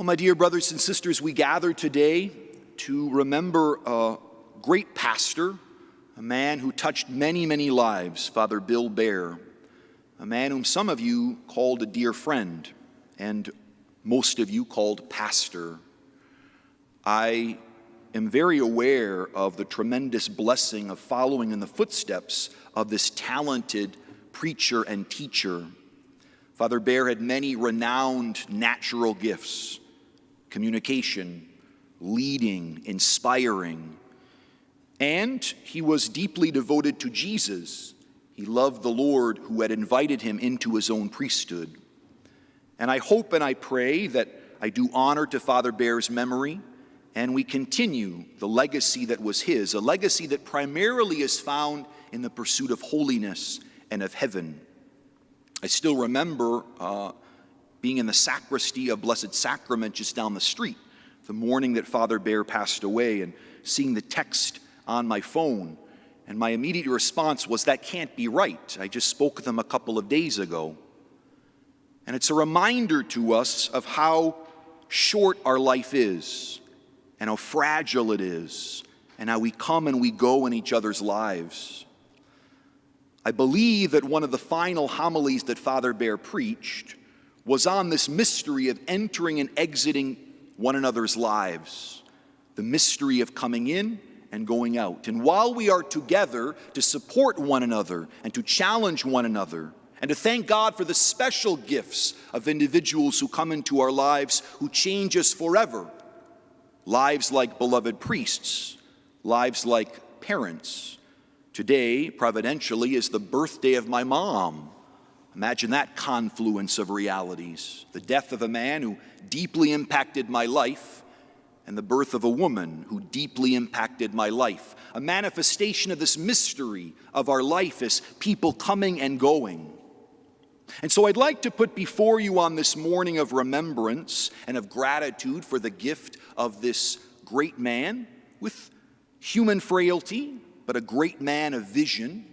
Well, my dear brothers and sisters, we gather today to remember a great pastor, a man who touched many, many lives, Father Bill Baer, a man whom some of you called a dear friend, and most of you called pastor. I am very aware of the tremendous blessing of following in the footsteps of this talented preacher and teacher. Father Baer had many renowned natural gifts: communication, leading, inspiring. And he was deeply devoted to Jesus. He loved the Lord who had invited him into his own priesthood. And I hope and I pray that I do honor to Father Baer's memory, and we continue the legacy that was his, a legacy that primarily is found in the pursuit of holiness and of heaven. I still remember being in the sacristy of Blessed Sacrament just down the street the morning that Father Baer passed away, and seeing the text on my phone. And my immediate response was, that can't be right. I just spoke with him a couple of days ago. And it's a reminder to us of how short our life is, and how fragile it is, and how we come and we go in each other's lives. I believe that one of the final homilies that Father Baer preached was on this mystery of entering and exiting one another's lives, the mystery of coming in and going out. And while we are together to support one another and to challenge one another and to thank God for the special gifts of individuals who come into our lives who change us forever, lives like beloved priests, lives like parents. Today, providentially, is the birthday of my mom. Imagine that confluence of realities. The death of a man who deeply impacted my life, and the birth of a woman who deeply impacted my life. A manifestation of this mystery of our life as people coming and going. And so I'd like to put before you on this morning of remembrance and of gratitude for the gift of this great man with human frailty, but a great man of vision.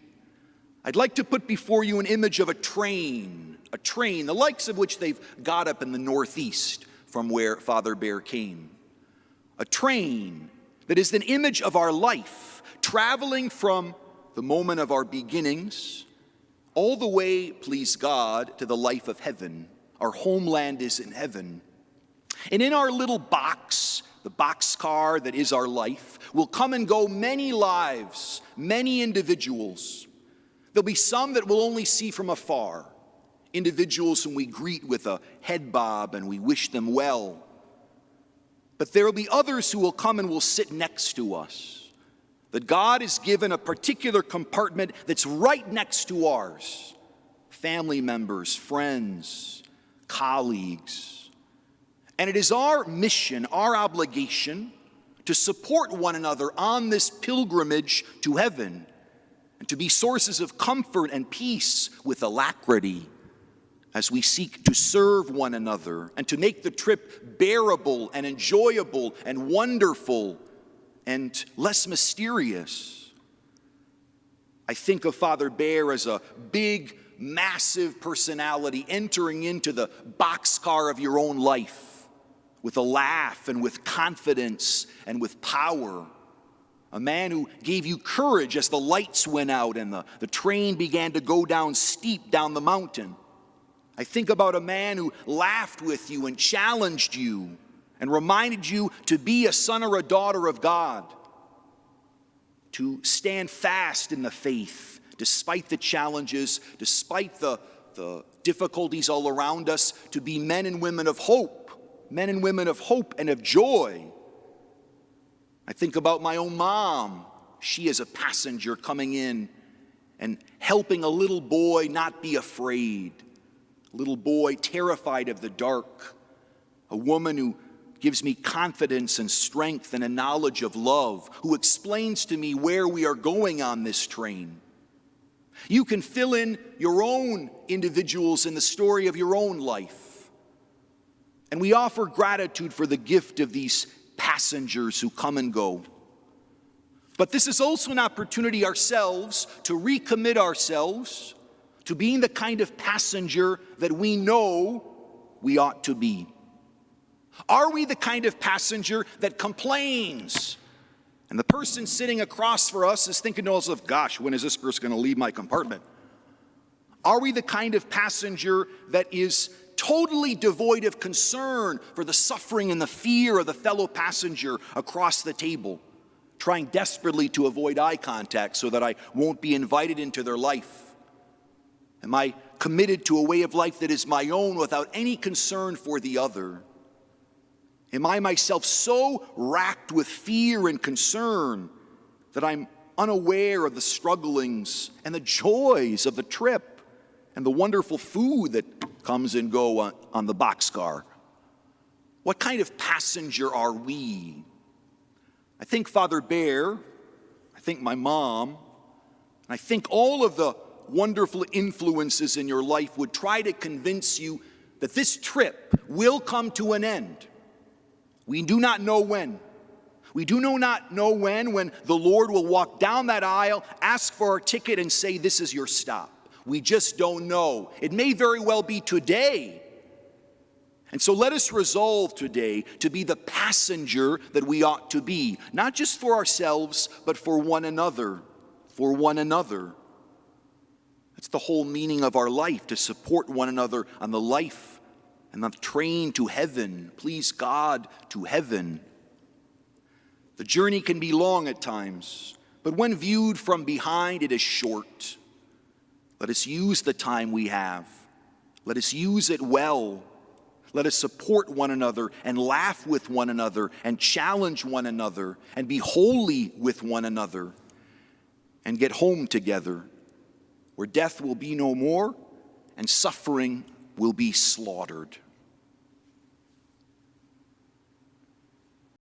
I'd like to put before you an image of a train, the likes of which they've got up in the Northeast from where Father Baer came. A train that is an image of our life, traveling from the moment of our beginnings all the way, please God, to the life of heaven. Our homeland is in heaven. And in our little box, the boxcar that is our life, will come and go many lives, many individuals. There'll be some that we'll only see from afar, individuals whom we greet with a head bob and we wish them well. But there will be others who will come and will sit next to us. That God has given a particular compartment that's right next to ours. Family members, friends, colleagues. And it is our mission, our obligation, to support one another on this pilgrimage to heaven, and to be sources of comfort and peace with alacrity as we seek to serve one another and to make the trip bearable and enjoyable and wonderful and less mysterious. I think of Father Baer as a big, massive personality entering into the boxcar of your own life with a laugh and with confidence and with power. A man who gave you courage as the lights went out and the train began to go down steep down the mountain. I think about a man who laughed with you and challenged you and reminded you to be a son or a daughter of God, to stand fast in the faith despite the challenges, despite the difficulties all around us, to be men and women of hope and of joy. I think about my own mom. She is a passenger coming in and helping a little boy not be afraid. A little boy terrified of the dark. A woman who gives me confidence and strength and a knowledge of love, who explains to me where we are going on this train. You can fill in your own individuals in the story of your own life. And we offer gratitude for the gift of these passengers who come and go. But this is also an opportunity ourselves to recommit ourselves to being the kind of passenger that we know we ought to be. Are we the kind of passenger that complains? And the person sitting across for us is thinking to himself, gosh, when is this person going to leave my compartment? Are we the kind of passenger that is totally devoid of concern for the suffering and the fear of the fellow passenger across the table, trying desperately to avoid eye contact so that I won't be invited into their life? Am I committed to a way of life that is my own without any concern for the other? Am I myself so racked with fear and concern that I'm unaware of the strugglings and the joys of the trip and the wonderful food that comes and goes on the boxcar? What kind of passenger are we? I think Father Baer, I think my mom, and I think all of the wonderful influences in your life would try to convince you that this trip will come to an end. We do not know when. We do not know when the Lord will walk down that aisle, ask for our ticket, and say, this is your stop. We just don't know. It may very well be today. And so let us resolve today to be the passenger that we ought to be, not just for ourselves, but for one another. For one another. That's the whole meaning of our life, to support one another on the life and the train to heaven. Please God, to heaven. The journey can be long at times, but when viewed from behind, it is short. Let us use the time we have. Let us use it well. Let us support one another and laugh with one another and challenge one another and be holy with one another and get home together, where death will be no more and suffering will be slaughtered.